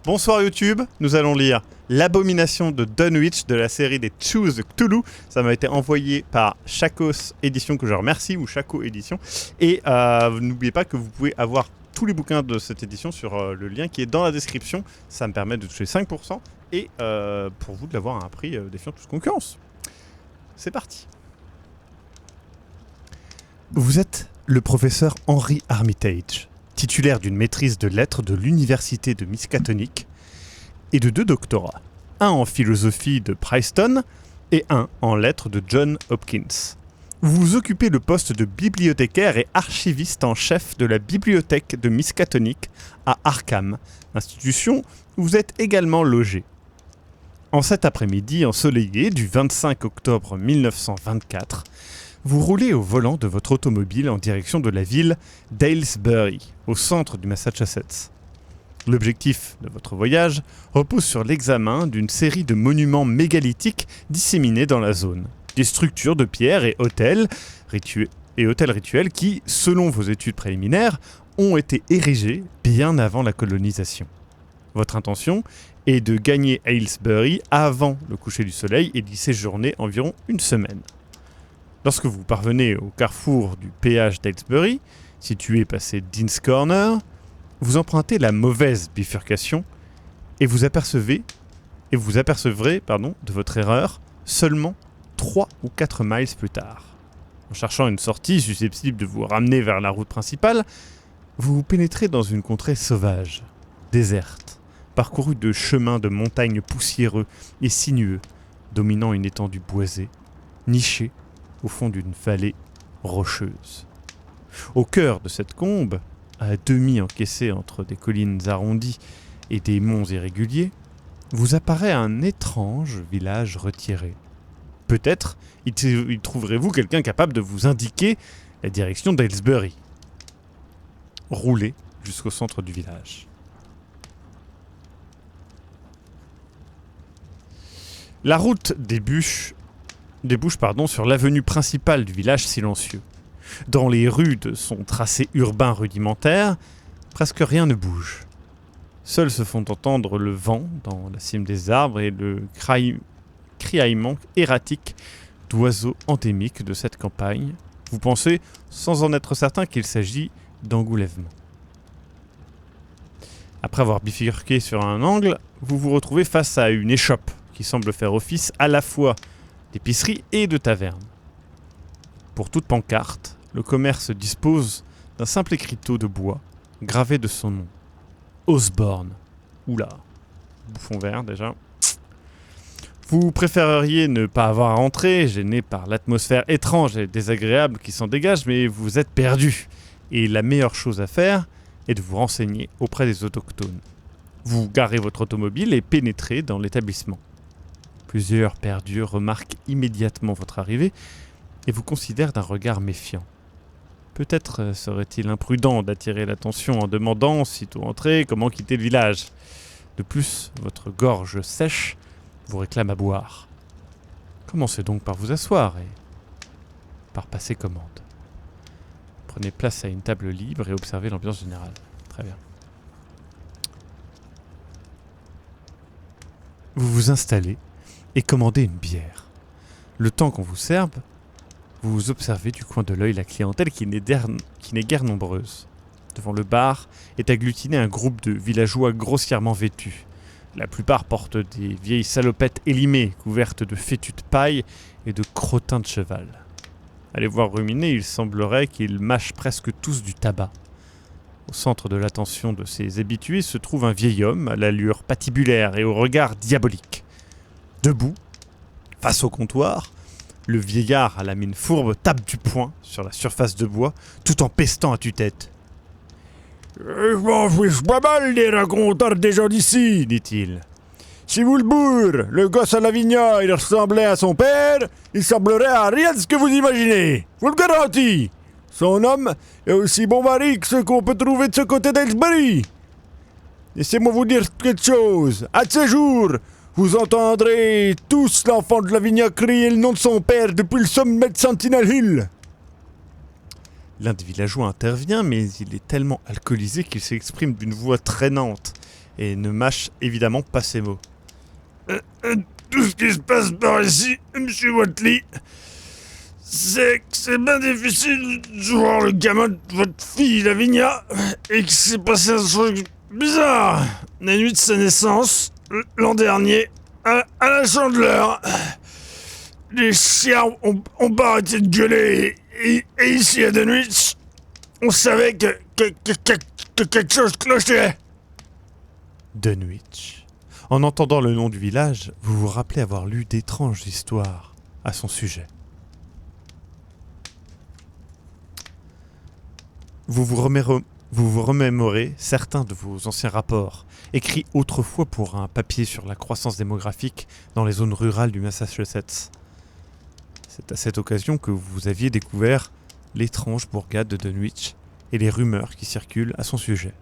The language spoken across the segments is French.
Bonsoir YouTube, nous allons lire L'abomination de Dunwich de la série des Choose Cthulhu. Ça m'a été envoyé par Chakos Édition, que je remercie, ou Chaco Édition. Et n'oubliez pas que vous pouvez avoir tous les bouquins de cette édition sur le lien qui est dans la description. Ça me permet de toucher 5% et pour vous de l'avoir à un prix défiant toute concurrence. C'est parti. Vous êtes le professeur Henry Armitage, titulaire d'une maîtrise de lettres de l'université de Miskatonic et de 2 doctorats, un en philosophie de Princeton et un en lettres de Johns Hopkins. Vous occupez le poste de bibliothécaire et archiviste en chef de la bibliothèque de Miskatonic à Arkham, institution où vous êtes également logé. En cet après-midi ensoleillé du 25 octobre 1924, vous roulez au volant de votre automobile en direction de la ville d'Aylesbury, au centre du Massachusetts. L'objectif de votre voyage repose sur l'examen d'une série de monuments mégalithiques disséminés dans la zone. Des structures de pierre et hôtels rituels qui, selon vos études préliminaires, ont été érigés bien avant la colonisation. Votre intention est de gagner Aylesbury avant le coucher du soleil et d'y séjourner environ une semaine. Lorsque vous parvenez au carrefour du péage d'Aylesbury, situé passé Dean's Corner, vous empruntez la mauvaise bifurcation et vous apercevrez de votre erreur seulement 3 ou 4 miles plus tard. En cherchant une sortie susceptible de vous ramener vers la route principale, vous pénétrez dans une contrée sauvage, déserte, parcourue de chemins de montagnes poussiéreux et sinueux, dominant une étendue boisée, nichée au fond d'une vallée rocheuse. Au cœur de cette combe, à demi encaissée entre des collines arrondies et des monts irréguliers, vous apparaît un étrange village retiré. Peut-être y trouverez-vous quelqu'un capable de vous indiquer la direction d'Aylesbury. Roulez jusqu'au centre du village. La route débouche sur l'avenue principale du village silencieux. Dans les rues de son tracé urbain rudimentaire, presque rien ne bouge. Seuls se font entendre le vent dans la cime des arbres et le criaillement erratique d'oiseaux endémiques de cette campagne. Vous pensez, sans en être certain, qu'il s'agit d'engoulèvement. Après avoir bifurqué sur un angle, vous vous retrouvez face à une échoppe qui semble faire office à la fois d'épicerie et de taverne. Pour toute pancarte, le commerce dispose d'un simple écriteau de bois gravé de son nom. Osborne. Oula, bouffon vert déjà. Vous préféreriez ne pas avoir à entrer, gêné par l'atmosphère étrange et désagréable qui s'en dégage, mais vous êtes perdu. Et la meilleure chose à faire est de vous renseigner auprès des autochtones. Vous garez votre automobile et pénétrez dans l'établissement. Plusieurs perdus remarquent immédiatement votre arrivée et vous considèrent d'un regard méfiant. Peut-être serait-il imprudent d'attirer l'attention en demandant, sitôt entré, comment quitter le village. De plus, votre gorge sèche vous réclame à boire. Commencez donc par vous asseoir et par passer commande. Prenez place à une table libre et observez l'ambiance générale. Très bien. Vous vous installez et commandez une bière. Le temps qu'on vous serve, vous observez du coin de l'œil la clientèle qui n'est guère nombreuse. Devant le bar est agglutiné un groupe de villageois grossièrement vêtus. La plupart portent des vieilles salopettes élimées, couvertes de fétus de paille et de crottins de cheval. À les voir ruminer, il semblerait qu'ils mâchent presque tous du tabac. Au centre de l'attention de ces habitués se trouve un vieil homme à l'allure patibulaire et au regard diabolique. Debout, face au comptoir, le vieillard à la mine fourbe tape du poing sur la surface de bois, tout en pestant à tue-tête. « Je m'en fiche pas mal des raconteurs des gens d'ici, dit-il. Si vous le bourre, le gosse à Lavinia, il ressemblait à son père, il semblerait à rien de ce que vous imaginez. Vous le garantis. Son homme est aussi bon mari que ce qu'on peut trouver de ce côté d'Aylesbury. Laissez-moi vous dire quelque chose. À de ces jours, vous entendrez tous l'enfant de Lavinia crier le nom de son père depuis le sommet de Sentinel Hill. » L'un des villageois intervient, mais il est tellement alcoolisé qu'il s'exprime d'une voix traînante et ne mâche évidemment pas ses mots. Tout ce qui se passe par ici, Monsieur Whatley, c'est que c'est bien difficile de voir le gamin de votre fille Lavinia et qu'il s'est passé un truc bizarre la nuit de sa naissance, l'an dernier, à la Chandeleur. Les chiens ont pas arrêté de gueuler et ici à Dunwich, on savait que quelque chose clochait. Dunwich. En entendant le nom du village, vous vous rappelez avoir lu d'étranges histoires à son sujet. Vous vous remémorez certains de vos anciens rapports, écrits autrefois pour un papier sur la croissance démographique dans les zones rurales du Massachusetts. C'est à cette occasion que vous aviez découvert l'étrange bourgade de Dunwich et les rumeurs qui circulent à son sujet.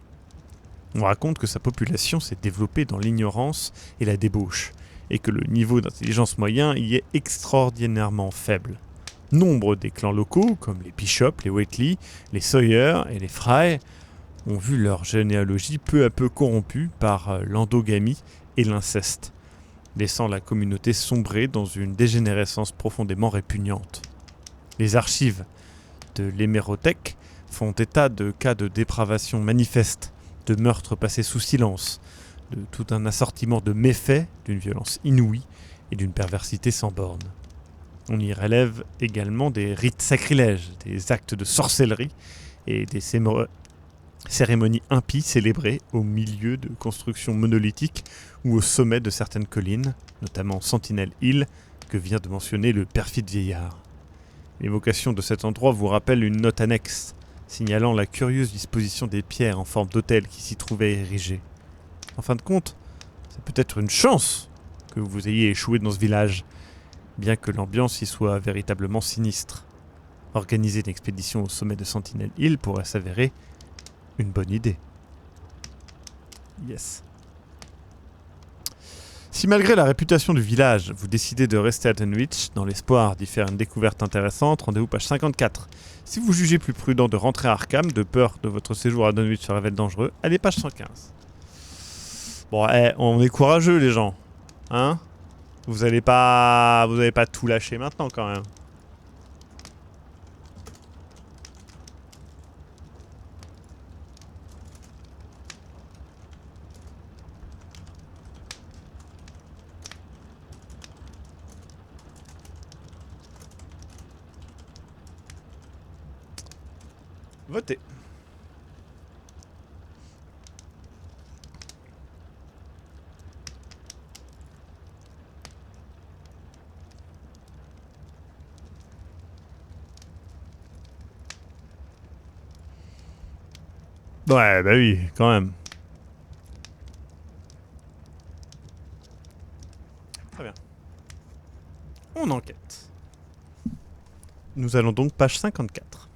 On raconte que sa population s'est développée dans l'ignorance et la débauche, et que le niveau d'intelligence moyen y est extraordinairement faible. Nombre des clans locaux, comme les Bishop, les Whatley, les Sawyer et les Fry, ont vu leur généalogie peu à peu corrompue par l'endogamie et l'inceste, laissant la communauté sombrer dans une dégénérescence profondément répugnante. Les archives de l'hémérothèque font état de cas de dépravation manifeste, de meurtres passés sous silence, de tout un assortiment de méfaits, d'une violence inouïe et d'une perversité sans borne. On y relève également des rites sacrilèges, des actes de sorcellerie et des cérémonies impies célébrées au milieu de constructions monolithiques ou au sommet de certaines collines, notamment Sentinel Hill, que vient de mentionner le perfide vieillard. L'évocation de cet endroit vous rappelle une note annexe, signalant la curieuse disposition des pierres en forme d'autel qui s'y trouvaient érigées. En fin de compte, c'est peut-être une chance que vous ayez échoué dans ce village, bien que l'ambiance y soit véritablement sinistre. Organiser une expédition au sommet de Sentinel Hill pourrait s'avérer une bonne idée. Yes. Si malgré la réputation du village, vous décidez de rester à Dunwich dans l'espoir d'y faire une découverte intéressante, rendez-vous page 54. Si vous jugez plus prudent de rentrer à Arkham, de peur que votre séjour à Dunwich se révèle dangereux, allez page 115. Bon, on est courageux les gens, hein? Vous allez pas tout lâcher maintenant quand même. Votez. Ouais, bah oui, quand même. Très bien. On enquête. Nous allons donc page 54.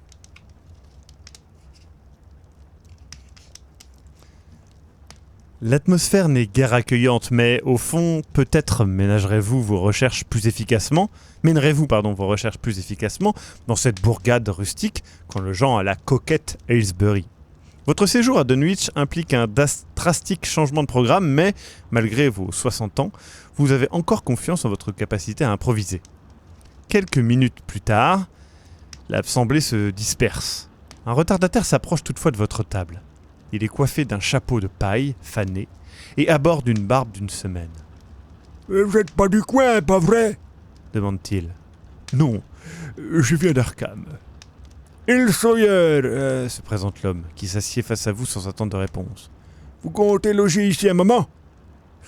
L'atmosphère n'est guère accueillante, mais au fond, peut-être mènerez-vous vos recherches plus efficacement dans cette bourgade rustique quand le genre à la coquette Aylesbury. Votre séjour à Dunwich implique un drastique changement de programme, mais malgré vos 60 ans, vous avez encore confiance en votre capacité à improviser. Quelques minutes plus tard, l'assemblée se disperse. Un retardataire s'approche toutefois de votre table. Il est coiffé d'un chapeau de paille fané et aborde une barbe d'une semaine. « Vous n'êtes pas du coin, pas vrai ?» demande-t-il. « Non, je viens d'Arkham. »« Il Sawyer, se présente l'homme, qui s'assied face à vous sans attendre de réponse. « Vous comptez loger ici un moment ?»«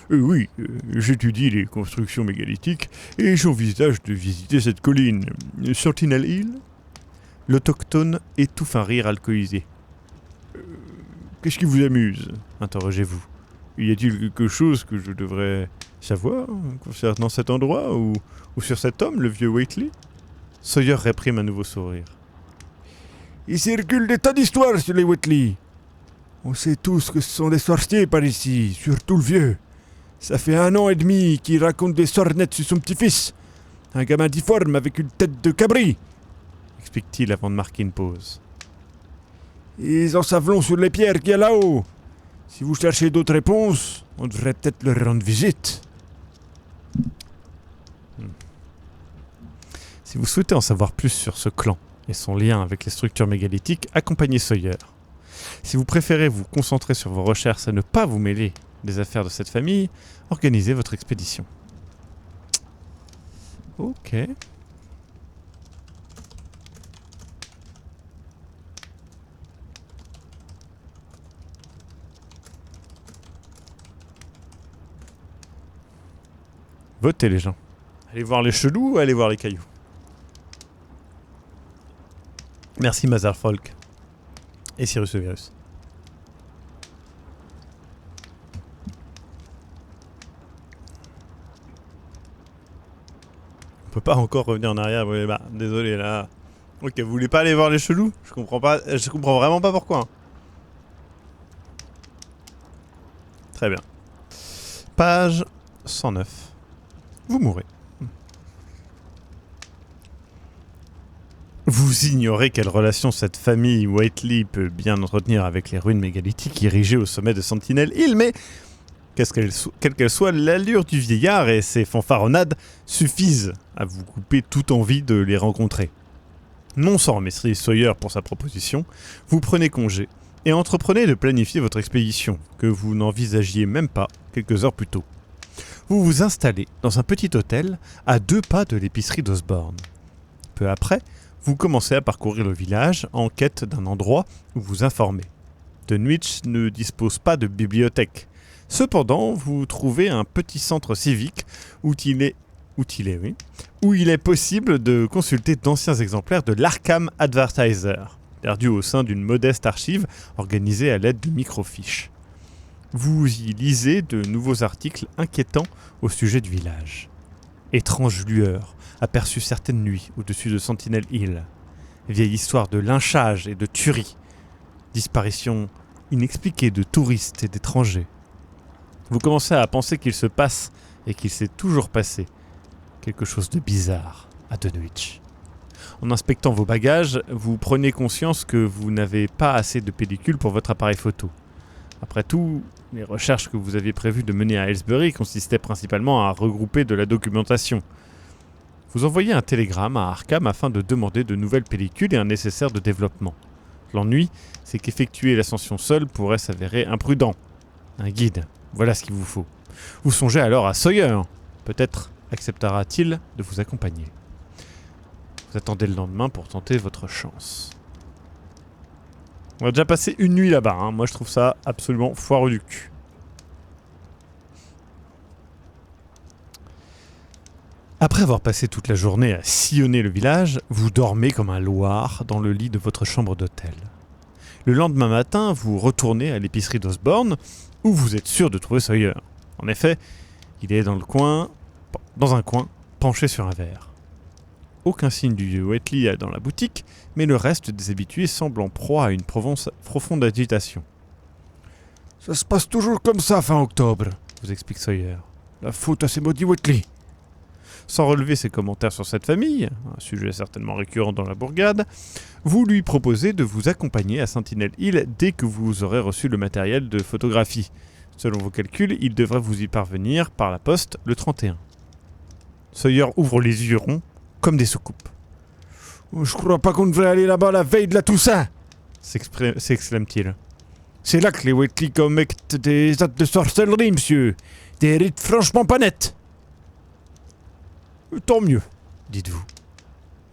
Oui, j'étudie les constructions mégalithiques et j'envisage de visiter cette colline. Sentinel Hill ?» L'autochtone étouffe un rire alcoolisé. Qu'est-ce qui vous amuse ? Interrogez-vous. Y a-t-il quelque chose que je devrais savoir concernant cet endroit ou sur cet homme, le vieux Whatley ? Sawyer réprime un nouveau sourire. Il circule des tas d'histoires sur les Whatley. On sait tous que ce sont des sorciers par ici, surtout le vieux. Ça fait 1 an et demi qu'il raconte des sornettes sur son petit-fils. Un gamin difforme avec une tête de cabri, explique-t-il avant de marquer une pause. Ils en savent long sur les pierres qu'il y a là-haut. Si vous cherchez d'autres réponses, on devrait peut-être leur rendre visite. Si vous souhaitez en savoir plus sur ce clan et son lien avec les structures mégalithiques, accompagnez Sawyer. Si vous préférez vous concentrer sur vos recherches et ne pas vous mêler des affaires de cette famille, organisez votre expédition. Ok. Votez les gens. Allez voir les chelous ou allez voir les cailloux. Merci Mazar Folk. Et Cyrus le Virus. On peut pas encore revenir en arrière. Oui, bah, désolé là. Ok, vous voulez pas aller voir les chelous? Je comprends pas. Je comprends vraiment pas pourquoi. Hein. Très bien. Page 109. Vous mourrez. Vous ignorez quelle relation cette famille Whiteley peut bien entretenir avec les ruines mégalithiques érigées au sommet de Sentinel Hill, mais quelle qu'elle soit, l'allure du vieillard et ses fanfaronnades suffisent à vous couper toute envie de les rencontrer. Non sans remercier Sawyer pour sa proposition, vous prenez congé et entreprenez de planifier votre expédition, que vous n'envisagiez même pas quelques heures plus tôt. Vous vous installez dans un petit hôtel à 2 pas de l'épicerie d'Osborne. Peu après, vous commencez à parcourir le village en quête d'un endroit où vous informer. Dunwich ne dispose pas de bibliothèque. Cependant, vous trouvez un petit centre civique où il est possible de consulter d'anciens exemplaires de l'Arkham Advertiser, perdu au sein d'une modeste archive organisée à l'aide de microfiches. Vous y lisez de nouveaux articles inquiétants au sujet du village. Étrange lueur, aperçue certaines nuits au-dessus de Sentinel Hill. Vieille histoire de lynchage et de tuerie. Disparition inexpliquée de touristes et d'étrangers. Vous commencez à penser qu'il se passe, et qu'il s'est toujours passé, quelque chose de bizarre à Dunwich. En inspectant vos bagages, vous prenez conscience que vous n'avez pas assez de pellicule pour votre appareil photo. Après tout, les recherches que vous aviez prévues de mener à Aylesbury consistaient principalement à regrouper de la documentation. Vous envoyez un télégramme à Arkham afin de demander de nouvelles pellicules et un nécessaire de développement. L'ennui, c'est qu'effectuer l'ascension seul pourrait s'avérer imprudent. Un guide, voilà ce qu'il vous faut. Vous songez alors à Sawyer. Peut-être acceptera-t-il de vous accompagner. Vous attendez le lendemain pour tenter votre chance. On a déjà passé une nuit là-bas, hein. Moi je trouve ça absolument foireux du cul. Après avoir passé toute la journée à sillonner le village, vous dormez comme un loir dans le lit de votre chambre d'hôtel. Le lendemain matin, vous retournez à l'épicerie d'Osborne, où vous êtes sûr de trouver Sawyer. En effet, il est dans un coin, penché sur un verre. Aucun signe du vieux Whiteley dans la boutique, mais le reste des habitués semble en proie à une profonde agitation. Ça se passe toujours comme ça fin octobre, Vous explique Sawyer. la faute à ces maudits Whiteley. Sans relever ses commentaires sur cette famille, un sujet certainement récurrent dans la bourgade, vous lui proposez de vous accompagner à Sentinel Hill dès que vous aurez reçu le matériel de photographie. Selon vos calculs, il devrait vous y parvenir par la poste le 31. Sawyer ouvre les yeux ronds, comme des soucoupes. Je crois pas qu'on devrait aller là-bas la veille de la Toussaint. S'exclame-t-il. C'est là que les Whiteley commettent des actes de sorcellerie, monsieur. Des rites franchement pas nets. Tant mieux, dites-vous.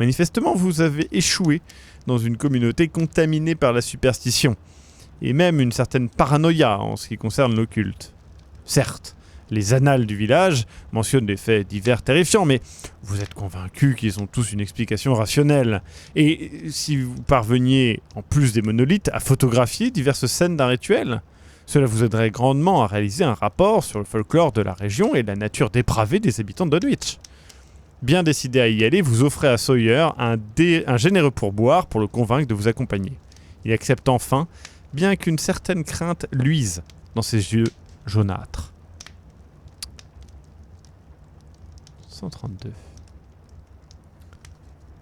Manifestement, vous avez échoué dans une communauté contaminée par la superstition, et même une certaine paranoïa en ce qui concerne l'occulte. Certes, les annales du village mentionnent des faits divers terrifiants, mais vous êtes convaincu qu'ils ont tous une explication rationnelle. Et si vous parveniez, en plus des monolithes, à photographier diverses scènes d'un rituel, cela vous aiderait grandement à réaliser un rapport sur le folklore de la région et la nature dépravée des habitants de Dunwich. Bien décidé à y aller, vous offrez à Sawyer un généreux pourboire pour le convaincre de vous accompagner. Il accepte enfin, bien qu'une certaine crainte luise dans ses yeux jaunâtres. 132.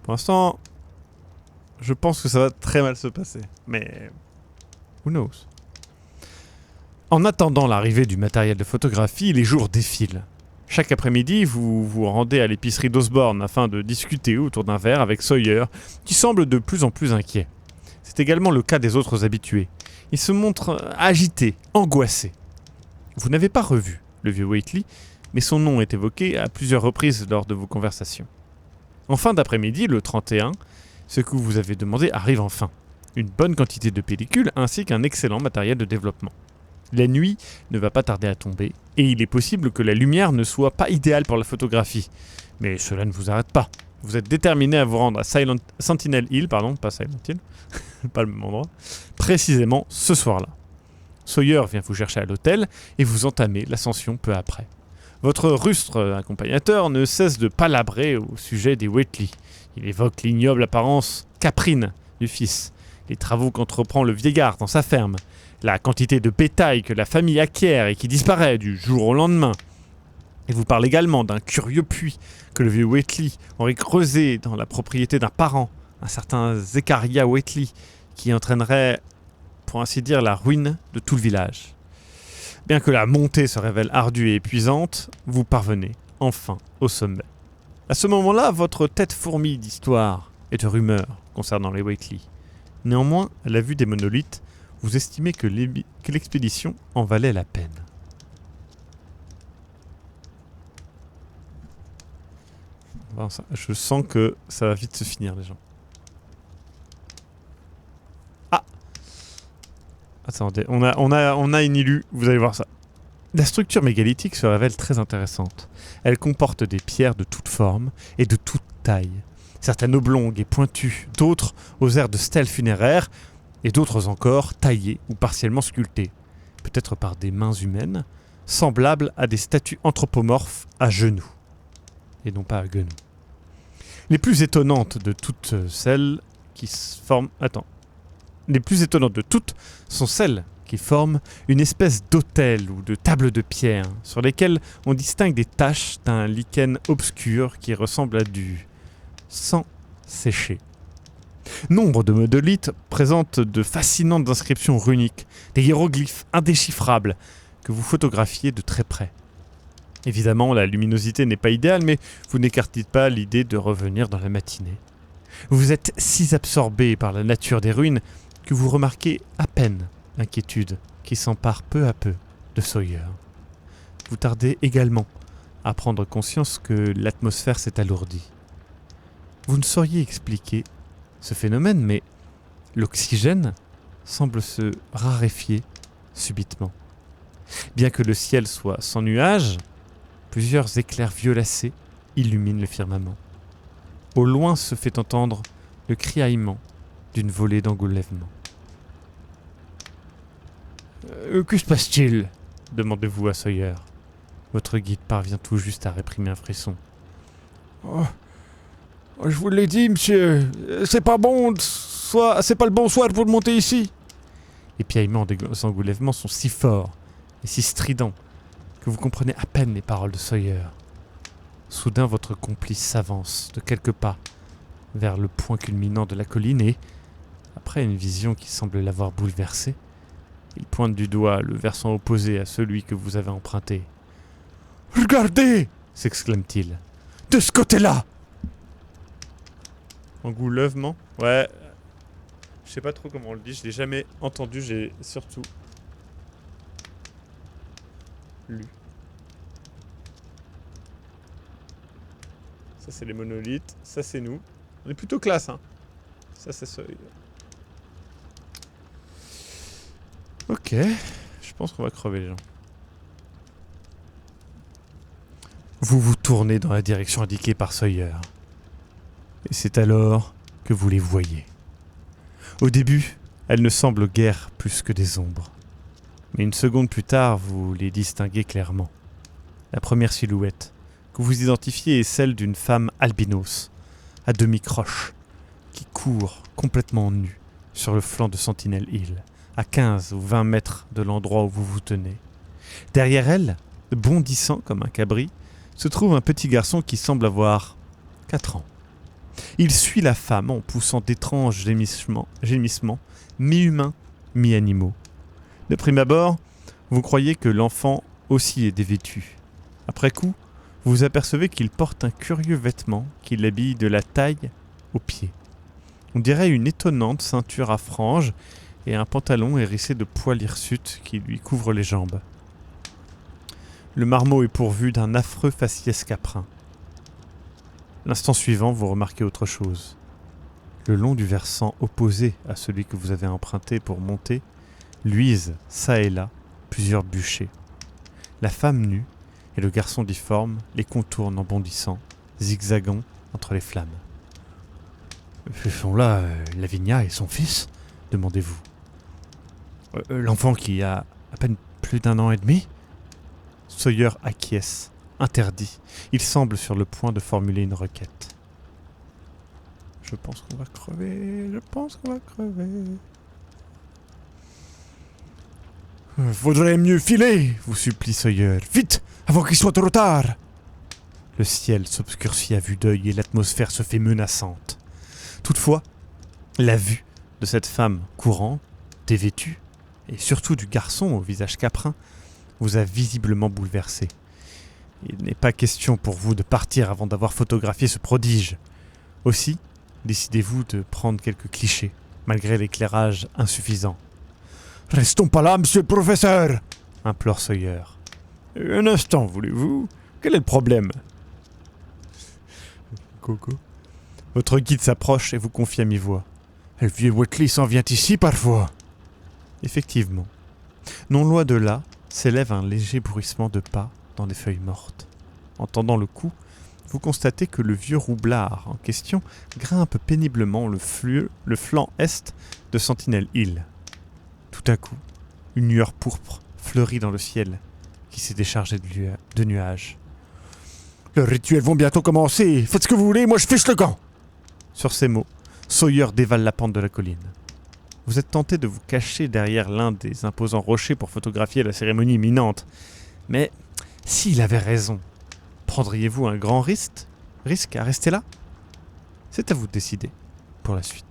Pour l'instant, je pense que ça va très mal se passer. Mais, who knows? En attendant l'arrivée du matériel de photographie, les jours défilent. Chaque après-midi, vous vous rendez à l'épicerie d'Osborne afin de discuter autour d'un verre avec Sawyer, qui semble de plus en plus inquiet. C'est également le cas des autres habitués. Ils se montrent agités, angoissés. Vous n'avez pas revu le vieux Whately, mais son nom est évoqué à plusieurs reprises lors de vos conversations. En fin d'après-midi, le 31, ce que vous avez demandé arrive enfin. Une bonne quantité de pellicules ainsi qu'un excellent matériel de développement. La nuit ne va pas tarder à tomber, et il est possible que la lumière ne soit pas idéale pour la photographie. Mais cela ne vous arrête pas. Vous êtes déterminé à vous rendre à Sentinel Hill, pas Silent Hill, pas le même endroit, précisément ce soir-là. Sawyer vient vous chercher à l'hôtel, et vous entamez l'ascension peu après. Votre rustre accompagnateur ne cesse de palabrer au sujet des Whately. Il évoque l'ignoble apparence caprine du fils, les travaux qu'entreprend le vieillard dans sa ferme, la quantité de bétail que la famille acquiert et qui disparaît du jour au lendemain. Il vous parle également d'un curieux puits que le vieux Whately aurait creusé dans la propriété d'un parent, un certain Zechariah Whately, qui entraînerait, pour ainsi dire, la ruine de tout le village. Bien que la montée se révèle ardue et épuisante, vous parvenez enfin au sommet. À ce moment-là, votre tête fourmille d'histoires et de rumeurs concernant les Whately. Néanmoins, à la vue des monolithes, vous estimez que l'expédition en valait la peine. Je sens que ça va vite se finir, les gens. Ah! Attendez, on a une illu, vous allez voir ça. La structure mégalithique se révèle très intéressante. Elle comporte des pierres de toutes formes et de toutes tailles. Certaines oblongues et pointues, d'autres aux airs de stèles funéraires, et d'autres encore taillées ou partiellement sculptées, peut-être par des mains humaines, semblables à des statues anthropomorphes à genoux, et non pas à guenous. Les plus étonnantes de toutes celles qui forment... Les plus étonnantes de toutes sont celles qui forment une espèce d'autel ou de table de pierre, sur lesquelles on distingue des taches d'un lichen obscur qui ressemble à du sang séché. Nombre de monolithes présentent de fascinantes inscriptions runiques, des hiéroglyphes indéchiffrables que vous photographiez de très près. Évidemment, la luminosité n'est pas idéale, mais vous n'écartez pas l'idée de revenir dans la matinée. Vous êtes si absorbé par la nature des ruines que vous remarquez à peine l'inquiétude qui s'empare peu à peu de Sawyer. Vous tardez également à prendre conscience que l'atmosphère s'est alourdie. Vous ne sauriez expliquer ce phénomène, mais l'oxygène semble se raréfier subitement. Bien que le ciel soit sans nuages, plusieurs éclairs violacés illuminent le firmament. Au loin se fait entendre le criaillement d'une volée d'engoulèvements. Que se passe-t-il ? Demandez-vous à Sawyer. Votre guide parvient tout juste à réprimer un frisson. Je vous l'ai dit, monsieur, c'est pas le bon soir pour monter ici. Les piaillements des engoulèvements sont si forts et si stridents que vous comprenez à peine les paroles de Sawyer. Soudain, votre complice s'avance de quelques pas vers le point culminant de la colline et, après une vision qui semble l'avoir bouleversé, il pointe du doigt le versant opposé à celui que vous avez emprunté. « Regardez !» s'exclame-t-il. « De ce côté-là !» Engoulèvement ? Ouais. Je sais pas trop comment on le dit, je l'ai jamais entendu, j'ai surtout lu. Ça c'est les monolithes, ça c'est nous. On est plutôt classe, hein. Ça c'est ça. Ok, je pense qu'on va crever les gens. Vous vous tournez dans la direction indiquée par Sawyer. Et c'est alors que vous les voyez. Au début, elles ne semblent guère plus que des ombres. Mais une seconde plus tard, vous les distinguez clairement. La première silhouette que vous identifiez est celle d'une femme albinos, à demi-croche, qui court complètement nue sur le flanc de Sentinel Hill, à 15 ou 20 mètres de l'endroit où vous vous tenez. Derrière elle, bondissant comme un cabri, se trouve un petit garçon qui semble avoir 4 ans. Il suit la femme en poussant d'étranges gémissements, mi-humains, mi-animaux. De prime abord, Vous croyez que l'enfant aussi est dévêtu. Après coup, vous vous apercevez qu'il porte un curieux vêtement qui l'habille de la taille aux pieds. On dirait une étonnante ceinture à franges et un pantalon hérissé de poils hirsutes qui lui couvrent les jambes. Le marmot est pourvu d'un affreux faciès caprin. L'instant suivant, vous remarquez autre chose. Le long du versant opposé à celui que vous avez emprunté pour monter, luisent, çà et là, plusieurs bûchers. La femme nue et le garçon difforme les contournent en bondissant, zigzagant entre les flammes. « Ce sont là Lavinia et son fils ?» demandez-vous. « L'enfant qui a à peine plus d'1 an et demi ?» Sawyer acquiesce, interdit. Il semble sur le point de formuler une requête. « Je pense qu'on va crever, je pense qu'on va crever. » « Faudrait mieux filer !» vous supplie Sawyer. « Vite, avant qu'il soit trop tard !» Le ciel s'obscurcit à vue d'œil et l'atmosphère se fait menaçante. Toutefois, la vue de cette femme courante, dévêtue, et surtout du garçon au visage caprin, vous a visiblement bouleversé. Il n'est pas question pour vous de partir avant d'avoir photographié ce prodige. Aussi, décidez-vous de prendre quelques clichés, malgré l'éclairage insuffisant. « Restons pas là, monsieur le professeur !» implore Sawyer. « Un instant, voulez-vous ? Quel est le problème ?» Coco. Votre guide s'approche et vous confie à mi-voix. « Le vieux Whitley s'en vient ici parfois. » Effectivement. Non loin de là, s'élève un léger bruissement de pas dans les feuilles mortes. Entendant le coup, vous constatez que le vieux roublard en question grimpe péniblement le flanc est de Sentinel Hill. Tout à coup, une lueur pourpre fleurit dans le ciel, qui s'est déchargé de nuages. « Le rituel vont bientôt commencer. Faites ce que vous voulez, moi je fiche le camp !» Sur ces mots, Sawyer dévale la pente de la colline. Vous êtes tenté de vous cacher derrière l'un des imposants rochers pour photographier la cérémonie imminente. Mais s'il avait raison, prendriez-vous un grand risque à rester là ? C'est à vous de décider pour la suite.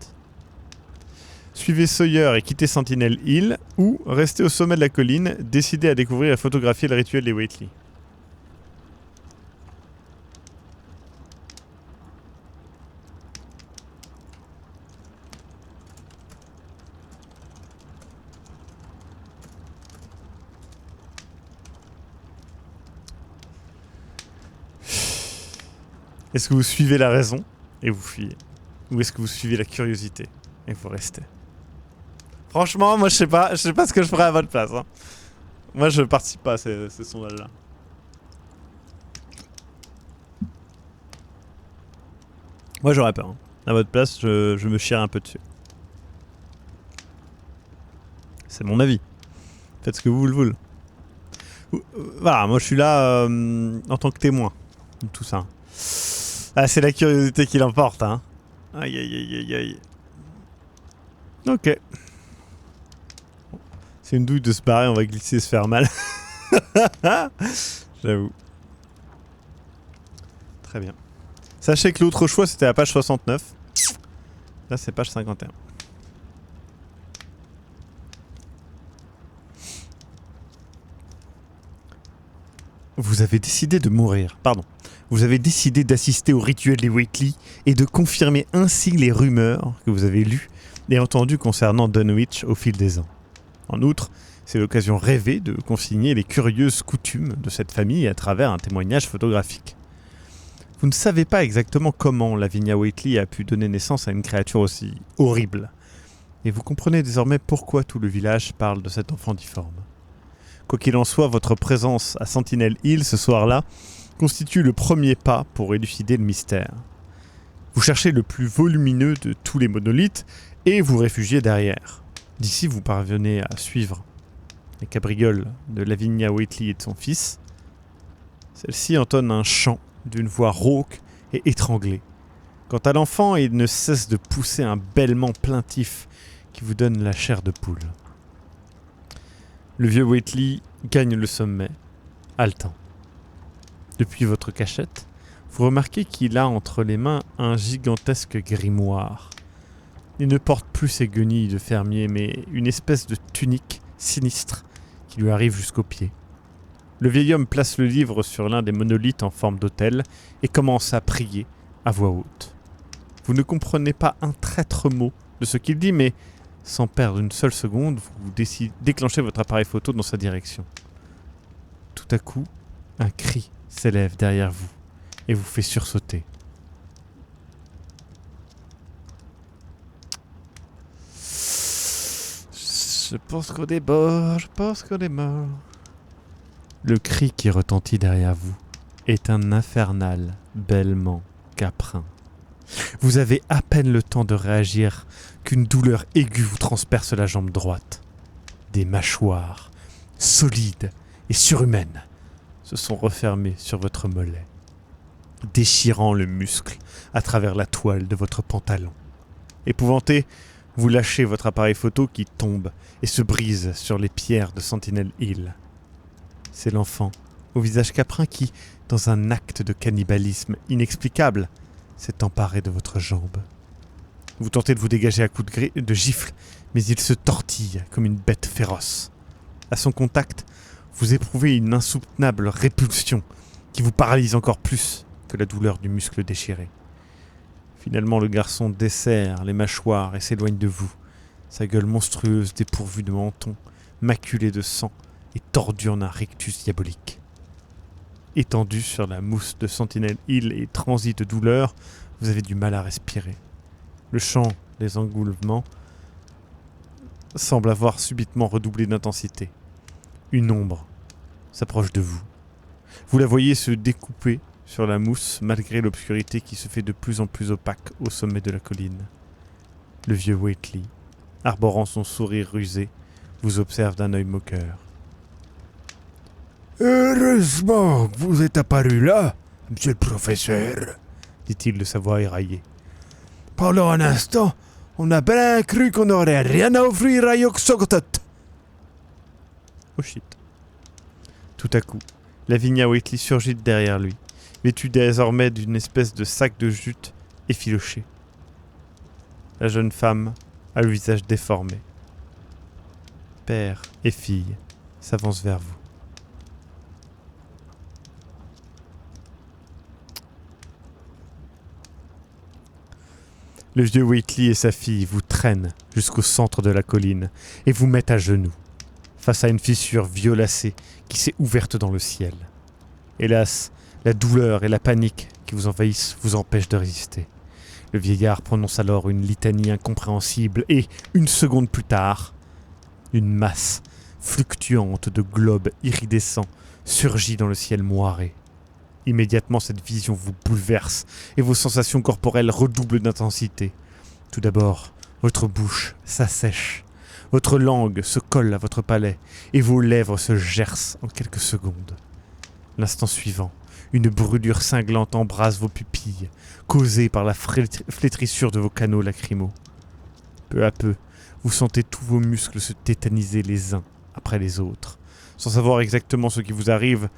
Suivez Sawyer et quittez Sentinel Hill, ou restez au sommet de la colline, décidé à découvrir et photographier le rituel des Whitley. Est-ce que vous suivez la raison et vous fuyez ? Ou est-ce que vous suivez la curiosité et vous restez ? Franchement, moi je sais pas ce que je ferais à votre place. Hein. Moi je participe pas à ces sondages-là. Moi j'aurais peur. Hein. À votre place, je me chierais un peu dessus. C'est mon avis. Faites ce que vous voulez. Voilà, moi je suis là en tant que témoin de tout ça. Ah, c'est la curiosité qui l'emporte, hein. Aïe, aïe, aïe, aïe, aïe. Ok. C'est une douille de se barrer, on va glisser et se faire mal. J'avoue. Très bien. Sachez que l'autre choix, c'était à page 69. Là, c'est page 51. Vous avez décidé de mourir. Pardon. Vous avez décidé d'assister au rituel des Whitley et de confirmer ainsi les rumeurs que vous avez lues et entendues concernant Dunwich au fil des ans. En outre, c'est l'occasion rêvée de consigner les curieuses coutumes de cette famille à travers un témoignage photographique. Vous ne savez pas exactement comment Lavinia Whitley a pu donner naissance à une créature aussi horrible. Et vous comprenez désormais pourquoi tout le village parle de cet enfant difforme. Quoi qu'il en soit, votre présence à Sentinel Hill ce soir-là constitue le premier pas pour élucider le mystère. Vous cherchez le plus volumineux de tous les monolithes et vous réfugiez derrière. D'ici, vous parvenez à suivre les cabrioles de Lavinia Whitley et de son fils. Celle-ci entonne un chant d'une voix rauque et étranglée. Quant à l'enfant, il ne cesse de pousser un bêlement plaintif qui vous donne la chair de poule. Le vieux Whitley gagne le sommet, haletant. Depuis votre cachette, vous remarquez qu'il a entre les mains un gigantesque grimoire. Il ne porte plus ses guenilles de fermier, mais une espèce de tunique sinistre qui lui arrive jusqu'aux pieds. Le vieil homme place le livre sur l'un des monolithes en forme d'autel et commence à prier à voix haute. Vous ne comprenez pas un traître mot de ce qu'il dit, mais sans perdre une seule seconde, vous déclenchez votre appareil photo dans sa direction. Tout à coup, un cri s'élève derrière vous et vous fait sursauter. Je pense qu'on est mort, je pense qu'on est mort. Le cri qui retentit derrière vous est un infernal bêlement caprin. Vous avez à peine le temps de réagir qu'une douleur aiguë vous transperce la jambe droite. Des mâchoires solides et surhumaines se sont refermées sur votre mollet, déchirant le muscle à travers la toile de votre pantalon. Épouvanté, vous lâchez votre appareil photo qui tombe et se brise sur les pierres de Sentinel Hill. C'est l'enfant, au visage caprin qui, dans un acte de cannibalisme inexplicable, s'est emparé de votre jambe. Vous tentez de vous dégager à coups de gifle, mais il se tortille comme une bête féroce. À son contact, vous éprouvez une insoutenable répulsion qui vous paralyse encore plus que la douleur du muscle déchiré. Finalement, le garçon desserre les mâchoires et s'éloigne de vous, sa gueule monstrueuse dépourvue de menton, maculée de sang et tordue en un rictus diabolique. Étendu sur la mousse de Sentinel Hill et transi de douleur, vous avez du mal à respirer. Le chant des engoulements semble avoir subitement redoublé d'intensité. Une ombre s'approche de vous. Vous la voyez se découper sur la mousse malgré l'obscurité qui se fait de plus en plus opaque au sommet de la colline. Le vieux Whately, arborant son sourire rusé, vous observe d'un œil moqueur. « Heureusement que vous êtes apparu là, monsieur le professeur, » dit-il de sa voix éraillée. « Pendant un instant, on a bien cru qu'on n'aurait rien à offrir à Yog-Sothoth. » Oh shit. Tout à coup, Lavinia Whately surgit de derrière lui, vêtue désormais d'une espèce de sac de jute effiloché. La jeune femme a le visage déformé. Père et fille s'avancent vers vous. Le vieux Whately et sa fille vous traînent jusqu'au centre de la colline et vous mettent à genoux, face à une fissure violacée qui s'est ouverte dans le ciel. Hélas, la douleur et la panique qui vous envahissent vous empêchent de résister. Le vieillard prononce alors une litanie incompréhensible et, une seconde plus tard, une masse fluctuante de globes iridescents surgit dans le ciel moiré. Immédiatement, cette vision vous bouleverse et vos sensations corporelles redoublent d'intensité. Tout d'abord, votre bouche s'assèche, votre langue se colle à votre palais et vos lèvres se gercent en quelques secondes. L'instant suivant, une brûlure cinglante embrase vos pupilles, causée par la flétrissure de vos canaux lacrymaux. Peu à peu, vous sentez tous vos muscles se tétaniser les uns après les autres. Sans savoir exactement ce qui vous arrive,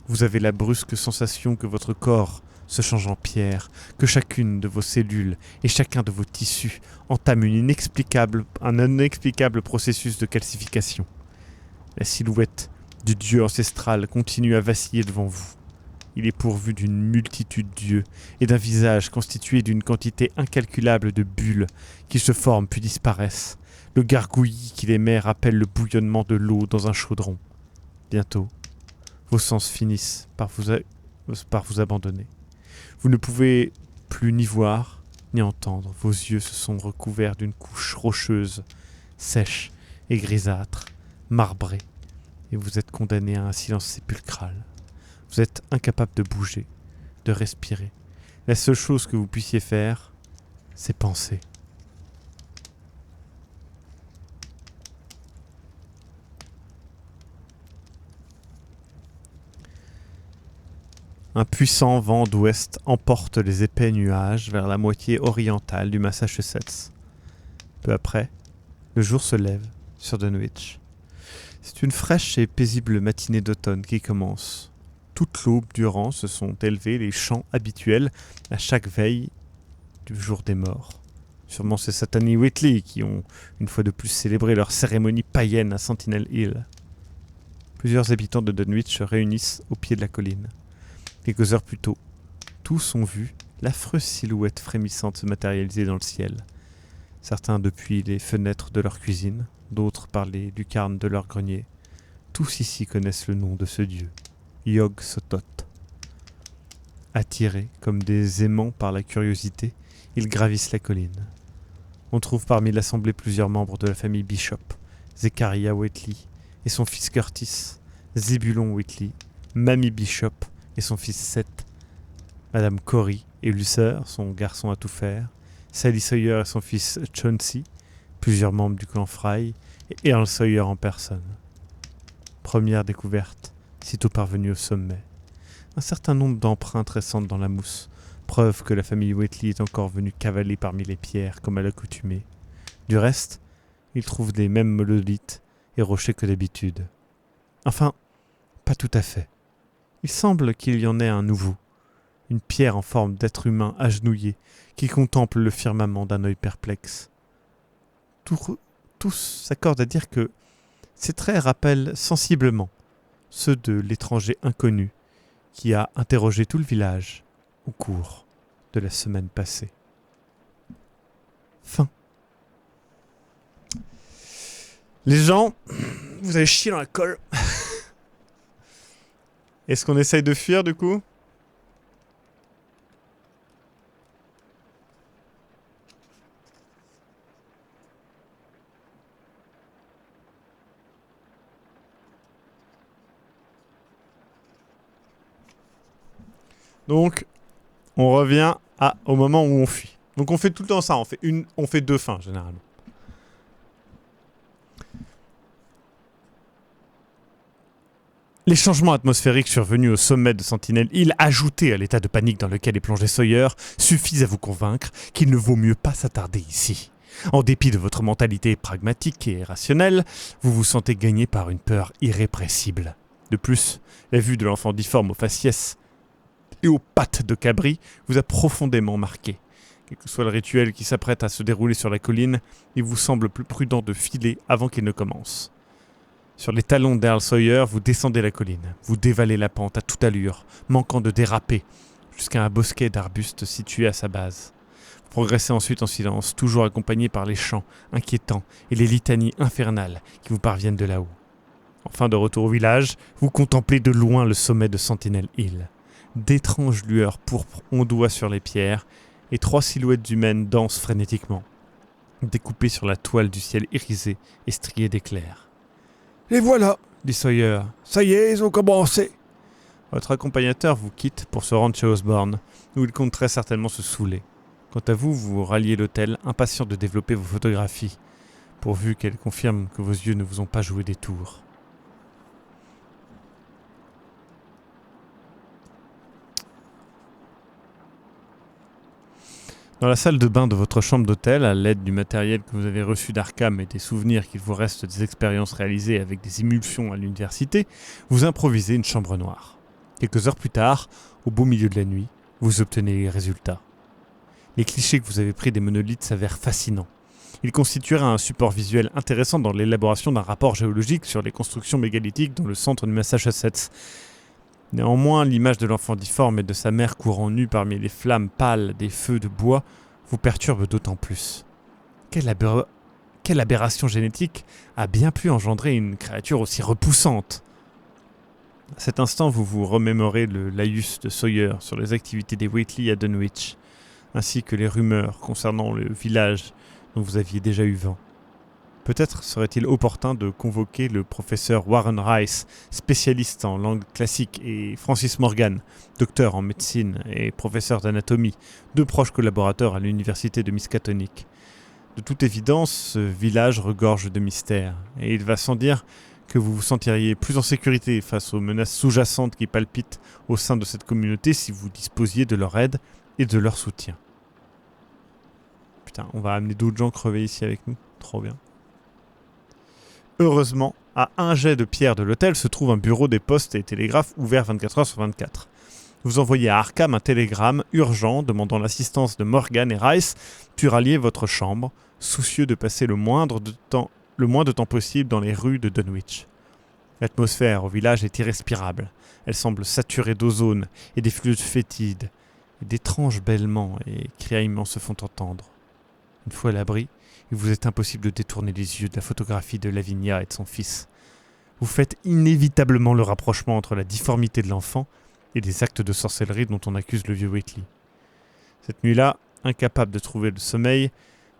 vous avez la brusque sensation que votre corps se change en pierre, que chacune de vos cellules et chacun de vos tissus entame un inexplicable processus de calcification. La silhouette du dieu ancestral continue à vaciller devant vous. Il est pourvu d'une multitude d'yeux et d'un visage constitué d'une quantité incalculable de bulles qui se forment puis disparaissent. Le gargouillis qui les met rappelle le bouillonnement de l'eau dans un chaudron. Bientôt, vos sens finissent par vous abandonner. Vous ne pouvez plus ni voir, ni entendre. Vos yeux se sont recouverts d'une couche rocheuse, sèche et grisâtre, marbrée, et vous êtes condamné à un silence sépulcral. Vous êtes incapable de bouger, de respirer. La seule chose que vous puissiez faire, c'est penser. Un puissant vent d'ouest emporte les épais nuages vers la moitié orientale du Massachusetts. Peu après, le jour se lève sur Dunwich. C'est une fraîche et paisible matinée d'automne qui commence. Toute l'aube durant se sont élevés les chants habituels à chaque veille du jour des morts. Sûrement ces satanés Whately qui ont une fois de plus célébré leur cérémonie païenne à Sentinel Hill. Plusieurs habitants de Dunwich se réunissent au pied de la colline. Quelques heures plus tôt, tous ont vu l'affreuse silhouette frémissante se matérialiser dans le ciel. Certains depuis les fenêtres de leur cuisine, d'autres par les lucarnes de leur grenier. Tous ici connaissent le nom de ce dieu, Yog-Sothoth. Attirés comme des aimants par la curiosité, ils gravissent la colline. On trouve parmi l'assemblée plusieurs membres de la famille Bishop, Zechariah Whately et son fils Curtis, Zebulon Whately, Mamie Bishop et son fils Seth, Madame Corey et Lucer, son garçon à tout faire, Sally Sawyer et son fils Chauncey, plusieurs membres du clan Fry et Earl Sawyer en personne. Première découverte, sitôt parvenu au sommet. Un certain nombre d'empreintes récentes dans la mousse, preuve que la famille Whately est encore venue cavaler parmi les pierres comme à l'accoutumée. Du reste, ils trouvent les mêmes monolithes et rochers que d'habitude. Enfin, pas tout à fait. Il semble qu'il y en ait un nouveau, une pierre en forme d'être humain agenouillé qui contemple le firmament d'un œil perplexe. Tous s'accordent à dire que ces traits rappellent sensiblement ceux de l'étranger inconnu qui a interrogé tout le village au cours de la semaine passée. Fin. Les gens, vous avez chié dans la colle. Est-ce qu'on essaye de fuir du coup ? Donc, on revient au moment où on fuit. Donc on fait tout le temps ça, on fait deux fins généralement. Les changements atmosphériques survenus au sommet de Sentinel Hill, ajoutés à l'état de panique dans lequel est plongé Sawyer, suffisent à vous convaincre qu'il ne vaut mieux pas s'attarder ici. En dépit de votre mentalité pragmatique et rationnelle, vous vous sentez gagné par une peur irrépressible. De plus, la vue de l'enfant difforme aux faciès et aux pattes de cabri vous a profondément marqué. Quel que soit le rituel qui s'apprête à se dérouler sur la colline, il vous semble plus prudent de filer avant qu'il ne commence. Sur les talons d'Earl Sawyer, vous descendez la colline. Vous dévalez la pente à toute allure, manquant de déraper, jusqu'à un bosquet d'arbustes situé à sa base. Vous progressez ensuite en silence, toujours accompagné par les chants inquiétants et les litanies infernales qui vous parviennent de là-haut. Enfin, de retour au village, vous contemplez de loin le sommet de Sentinel Hill. D'étranges lueurs pourpres ondoient sur les pierres, et 3 silhouettes humaines dansent frénétiquement, découpées sur la toile du ciel irisé et strié d'éclairs. « Les voilà !» dit Sawyer. « Ça y est, ils ont commencé !» Votre accompagnateur vous quitte pour se rendre chez Osborne, où il compte très certainement se saouler. Quant à vous, vous ralliez l'hôtel, impatient de développer vos photographies, pourvu qu'elles confirment que vos yeux ne vous ont pas joué des tours. Dans la salle de bain de votre chambre d'hôtel, à l'aide du matériel que vous avez reçu d'Arkham et des souvenirs qu'il vous reste des expériences réalisées avec des émulsions à l'université, vous improvisez une chambre noire. Quelques heures plus tard, au beau milieu de la nuit, vous obtenez les résultats. Les clichés que vous avez pris des monolithes s'avèrent fascinants. Ils constitueraient un support visuel intéressant dans l'élaboration d'un rapport géologique sur les constructions mégalithiques dans le centre du Massachusetts. Néanmoins, l'image de l'enfant difforme et de sa mère courant nue parmi les flammes pâles des feux de bois vous perturbe d'autant plus. Quelle aberration génétique a bien pu engendrer une créature aussi repoussante ? À cet instant, vous vous remémorez le laïus de Sawyer sur les activités des Whately à Dunwich, ainsi que les rumeurs concernant le village dont vous aviez déjà eu vent. Peut-être serait-il opportun de convoquer le professeur Warren Rice, spécialiste en langue classique, et Francis Morgan, docteur en médecine et professeur d'anatomie, 2 proches collaborateurs à l'université de Miskatonic. De toute évidence, ce village regorge de mystères, et il va sans dire que vous vous sentiriez plus en sécurité face aux menaces sous-jacentes qui palpitent au sein de cette communauté si vous disposiez de leur aide et de leur soutien. Putain, on va amener d'autres gens crever ici avec nous, trop bien. Heureusement, à un jet de pierre de l'hôtel se trouve un bureau des postes et télégraphes ouvert 24 heures sur 24. Vous envoyez à Arkham un télégramme urgent demandant l'assistance de Morgan et Rice, puis ralliez votre chambre, soucieux de passer le moins de temps possible dans les rues de Dunwich. L'atmosphère au village est irrespirable. Elle semble saturée d'ozone et d'effluves fétides. Et d'étranges bêlements et criaillements se font entendre. Une fois à l'abri, il vous est impossible de détourner les yeux de la photographie de Lavinia et de son fils. Vous faites inévitablement le rapprochement entre la difformité de l'enfant et des actes de sorcellerie dont on accuse le vieux Whately. Cette nuit-là, incapable de trouver le sommeil,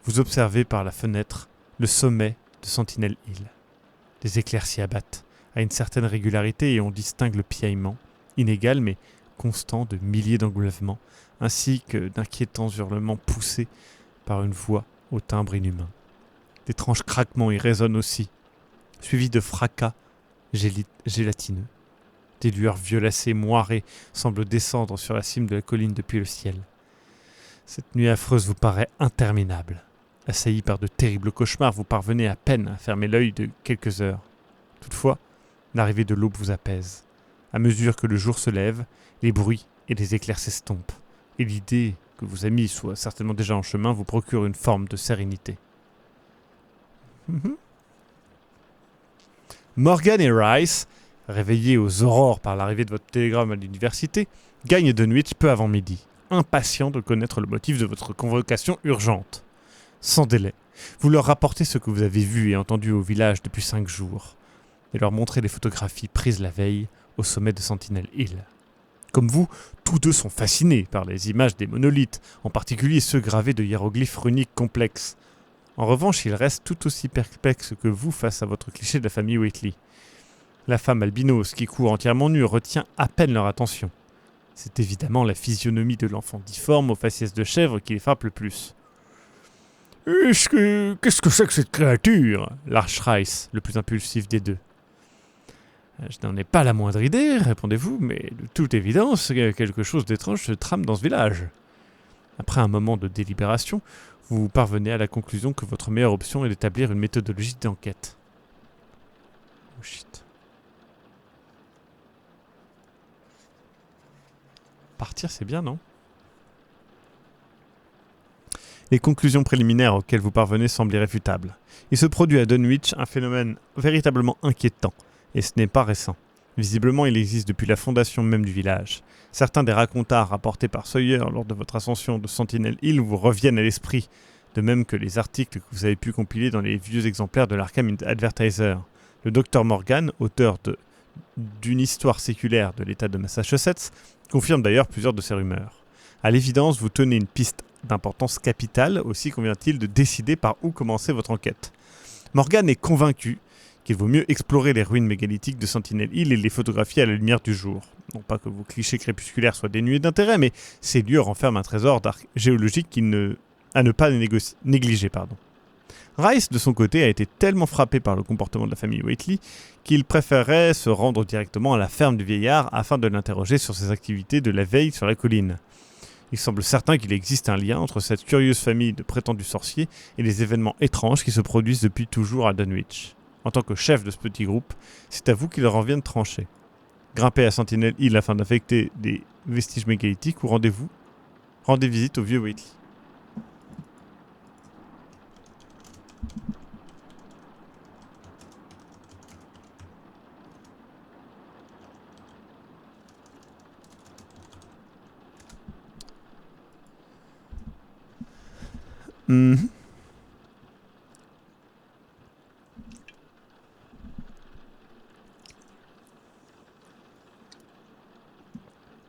vous observez par la fenêtre le sommet de Sentinel Hill. Des éclairs s'y abattent à une certaine régularité et on distingue le piaillement, inégal mais constant de milliers d'engoulements, ainsi que d'inquiétants hurlements poussés par une voix au timbre inhumain. D'étranges craquements y résonnent aussi, suivis de fracas gélatineux. Des lueurs violacées moirées semblent descendre sur la cime de la colline depuis le ciel. Cette nuit affreuse vous paraît interminable. Assailli par de terribles cauchemars, vous parvenez à peine à fermer l'œil de quelques heures. Toutefois, l'arrivée de l'aube vous apaise. À mesure que le jour se lève, les bruits et les éclairs s'estompent, et l'idée que vos amis soient certainement déjà en chemin vous procure une forme de sérénité. Morgan et Rice, réveillés aux aurores par l'arrivée de votre télégramme à l'université, gagnent Dunwich peu avant midi, impatients de connaître le motif de votre convocation urgente. Sans délai, vous leur rapportez ce que vous avez vu et entendu au village depuis 5 jours, et leur montrez les photographies prises la veille au sommet de Sentinel Hill. Comme vous, tous deux sont fascinés par les images des monolithes, en particulier ceux gravés de hiéroglyphes runiques complexes. En revanche, ils restent tout aussi perplexes que vous face à votre cliché de la famille Whately. La femme albinos qui court entièrement nue retient à peine leur attention. C'est évidemment la physionomie de l'enfant difforme aux faciès de chèvre qui les frappe le plus. « Qu'est-ce que c'est que cette créature ?» lâche Rice, le plus impulsif des deux. « Je n'en ai pas la moindre idée, répondez-vous, mais de toute évidence, quelque chose d'étrange se trame dans ce village. » Après un moment de délibération, vous parvenez à la conclusion que votre meilleure option est d'établir une méthodologie d'enquête. Oh shit. Partir, c'est bien, non ? Les conclusions préliminaires auxquelles vous parvenez semblent irréfutables. Il se produit à Dunwich un phénomène véritablement inquiétant, et ce n'est pas récent. Visiblement, il existe depuis la fondation même du village. Certains des racontars rapportés par Sawyer lors de votre ascension de Sentinel Hill vous reviennent à l'esprit, de même que les articles que vous avez pu compiler dans les vieux exemplaires de l'Arkham Advertiser. Le Dr Morgan, auteur d'une histoire séculaire de l'État de Massachusetts, confirme d'ailleurs plusieurs de ces rumeurs. À l'évidence, vous tenez une piste d'importance capitale, aussi convient-il de décider par où commencer votre enquête. Morgan est convaincu qu'il vaut mieux explorer les ruines mégalithiques de Sentinel Hill et les photographier à la lumière du jour. Non pas que vos clichés crépusculaires soient dénués d'intérêt, mais ces lieux renferment un trésor géologique à ne pas négliger. Rice, de son côté, a été tellement frappé par le comportement de la famille Whately qu'il préférait se rendre directement à la ferme du vieillard afin de l'interroger sur ses activités de la veille sur la colline. Il semble certain qu'il existe un lien entre cette curieuse famille de prétendus sorciers et les événements étranges qui se produisent depuis toujours à Dunwich. En tant que chef de ce petit groupe, c'est à vous qu'il leur en vient de trancher. Grimpez à Sentinel Hill afin d'infecter des vestiges mégalithiques ou rendez visite au vieux Whately.